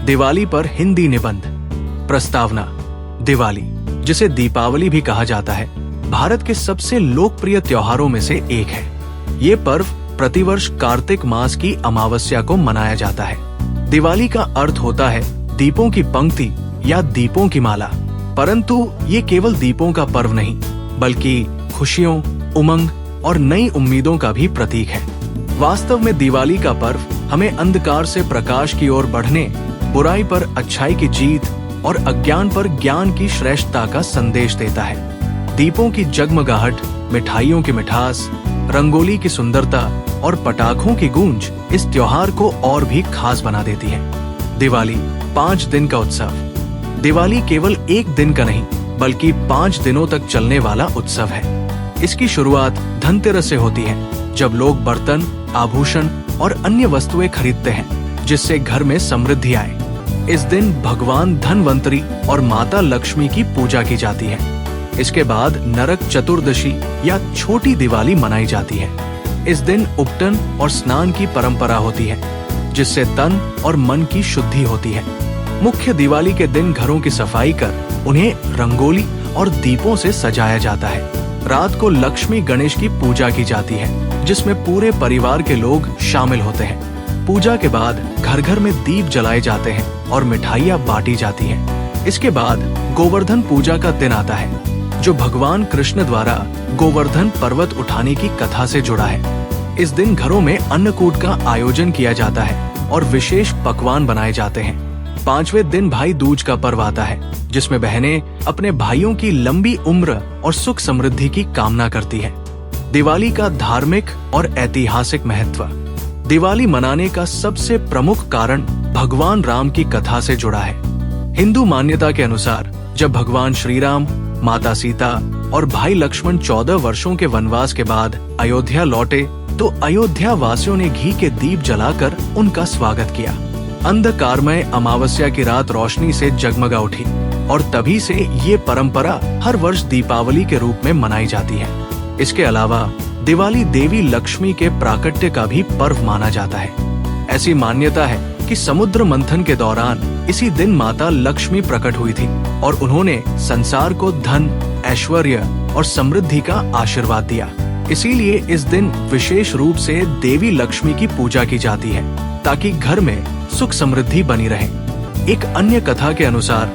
दिवाली पर हिंदी निबंध। प्रस्तावना। दिवाली, जिसे दीपावली भी कहा जाता है, भारत के सबसे लोकप्रिय त्योहारों में से एक है। ये पर्व प्रतिवर्ष कार्तिक मास की अमावस्या को मनाया जाता है। दिवाली का अर्थ होता है दीपों की पंक्ति या दीपों की माला, परंतु ये केवल दीपों का पर्व नहीं, बल्कि खुशियों, उमंग और नई उम्मीदों का भी प्रतीक है। वास्तव में दिवाली का पर्व हमें अंधकार से प्रकाश की ओर बढ़ने, बुराई पर अच्छाई की जीत और अज्ञान पर ज्ञान की श्रेष्ठता का संदेश देता है। दीपों की जगमगाहट, मिठाइयों की मिठास, रंगोली की सुंदरता और पटाखों की गूंज इस त्योहार को और भी खास बना देती है। दिवाली 5 दिन का उत्सव। दिवाली केवल एक दिन का नहीं, बल्कि 5 दिनों तक चलने वाला उत्सव है। इसकी शुरुआत धनतेरस से होती है, जब लोग बर्तन, आभूषण और अन्य वस्तुएं खरीदते हैं, जिससे घर में समृद्धि आए। इस दिन भगवान धनवंतरी और माता लक्ष्मी की पूजा की जाती है। इसके बाद नरक चतुर्दशी या छोटी दिवाली मनाई जाती है। इस दिन उपटन और स्नान की परंपरा होती है, जिससे तन और मन की शुद्धि होती है। मुख्य दिवाली के दिन घरों की सफाई कर उन्हें रंगोली और दीपों से सजाया जाता है। रात को लक्ष्मी गणेश की पूजा की जाती है, जिसमें पूरे परिवार के लोग शामिल होते हैं। पूजा के बाद घर घर में दीप जलाए जाते हैं और मिठाइयाँ बांटी जाती हैं। इसके बाद गोवर्धन पूजा का दिन आता है, जो भगवान कृष्ण द्वारा गोवर्धन पर्वत उठाने की कथा से जुड़ा है। इस दिन घरों में अन्नकूट का आयोजन किया जाता है और विशेष पकवान बनाए जाते हैं। 5वें दिन भाई दूज का पर्व आता है, जिसमें बहनें अपने भाइयों की लंबी उम्र और सुख समृद्धि की कामना करती है। दिवाली का धार्मिक और ऐतिहासिक महत्व। दिवाली मनाने का सबसे प्रमुख कारण भगवान राम की कथा से जुड़ा है। हिंदू मान्यता के अनुसार जब भगवान श्री राम, माता सीता और भाई लक्ष्मण 14 वर्षों के वनवास के बाद अयोध्या लौटे, तो अयोध्या वासियों ने घी के दीप जलाकर उनका स्वागत किया। अंधकारमय अमावस्या की रात रोशनी से जगमगा उठी और तभी से ये परंपरा हर वर्ष दीपावली के रूप में मनाई जाती है। इसके अलावा दिवाली देवी लक्ष्मी के प्राकट्य का भी पर्व माना जाता है। ऐसी मान्यता है कि समुद्र मंथन के दौरान इसी दिन माता लक्ष्मी प्रकट हुई थी और उन्होंने संसार को धन, ऐश्वर्य और समृद्धि का आशीर्वाद दिया। इसीलिए इस दिन विशेष रूप से देवी लक्ष्मी की पूजा की जाती है, ताकि घर में सुख समृद्धि बनी रहे। एक अन्य कथा के अनुसार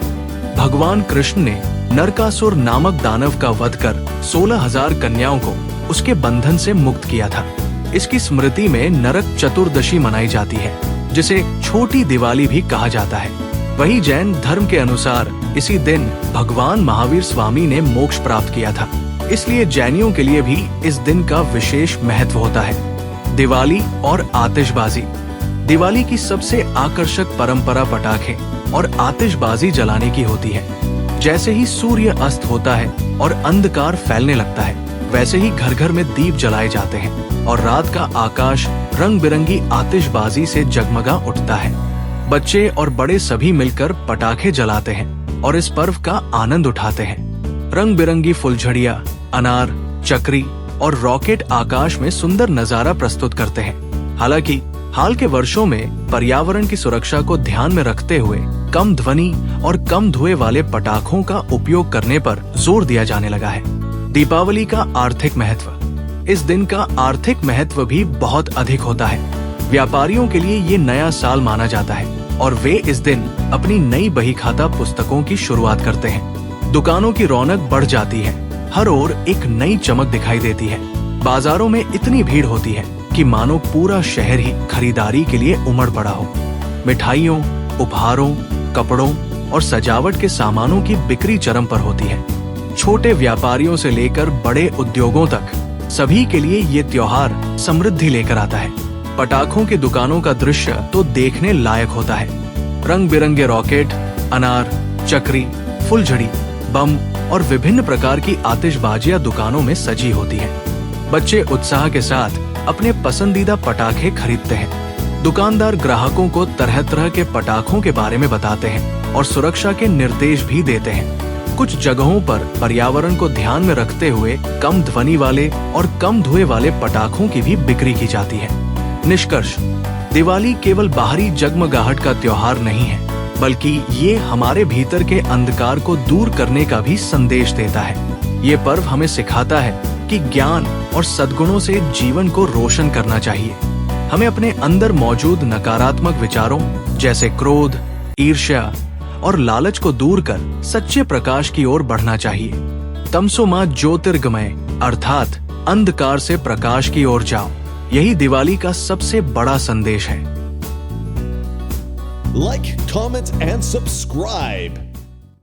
भगवान कृष्ण ने नरकासुर नामक दानव का वध कर 16,000 कन्याओं को उसके बंधन से मुक्त किया था। इसकी स्मृति में नरक चतुर्दशी मनाई जाती है, जिसे छोटी दिवाली भी कहा जाता है। वही जैन धर्म के अनुसार इसी दिन भगवान महावीर स्वामी ने मोक्ष प्राप्त किया था, इसलिए जैनियों के लिए भी इस दिन का विशेष महत्व होता है। दिवाली और आतिशबाजी। दिवाली की सबसे आकर्षक परंपरा पटाखे और आतिशबाजी जलाने की होती है। जैसे ही सूर्य अस्त होता है और अंधकार फैलने लगता है, वैसे ही घर घर में दीप जलाए जाते हैं और रात का आकाश रंग बिरंगी आतिशबाजी से जगमगा उठता है। बच्चे और बड़े सभी मिलकर पटाखे जलाते हैं और इस पर्व का आनंद उठाते हैं। रंग बिरंगी फुलझड़ियाँ, अनार, चक्री और रॉकेट आकाश में सुंदर नजारा प्रस्तुत करते हैं। हालांकि हाल के वर्षों में पर्यावरण की सुरक्षा को ध्यान में रखते हुए कम ध्वनि और कम धुएं वाले पटाखों का उपयोग करने पर जोर दिया जाने लगा है। दीपावली का आर्थिक महत्व। इस दिन का आर्थिक महत्व भी बहुत अधिक होता है। व्यापारियों के लिए ये नया साल माना जाता है और वे इस दिन अपनी नई बही खाता पुस्तकों की शुरुआत करते हैं। दुकानों की रौनक बढ़ जाती है, हर ओर एक नई चमक दिखाई देती है। बाजारों में इतनी भीड़ होती है कि मानो पूरा शहर ही खरीदारी के लिए उमड़ पड़ा हो। मिठाइयों, उपहारों, कपड़ों और सजावट के सामानों की बिक्री चरम पर होती है। छोटे व्यापारियों से लेकर बड़े उद्योगों तक सभी के लिए ये त्योहार समृद्धि लेकर आता है। पटाखों की दुकानों का दृश्य तो देखने लायक होता है। रंग बिरंगे रॉकेट, अनार, चक्री, फुलझड़ी, बम और विभिन्न प्रकार की आतिशबाजियां दुकानों में सजी होती है। बच्चे उत्साह के साथ अपने पसंदीदा पटाखे खरीदते हैं। दुकानदार ग्राहकों को तरह तरह के पटाखों के बारे में बताते हैं और सुरक्षा के निर्देश भी देते हैं। कुछ जगहों पर पर्यावरण को ध्यान में रखते हुए कम ध्वनि वाले और कम धुएं वाले पटाखों की भी बिक्री की जाती है। निष्कर्ष, दिवाली केवल बाहरी जगमगाहट का त्योहार नहीं है, बल्कि ये हमारे भीतर के अंधकार को दूर करने का भी संदेश देता है। ये पर्व हमें सिखाता है कि ज्ञान और सद्गुणों से जीवन को रोशन करना चाहिए। हमें अपने अंदर मौजूद नकारात्मक विचारों जैसे क्रोध, ईर्ष्या और लालच को दूर कर सच्चे प्रकाश की ओर बढ़ना चाहिए। तमसो मा ज्योतिर्गमय अर्थात अंधकार से प्रकाश की ओर जाओ, यही दिवाली का सबसे बड़ा संदेश है। Like, comment, and subscribe.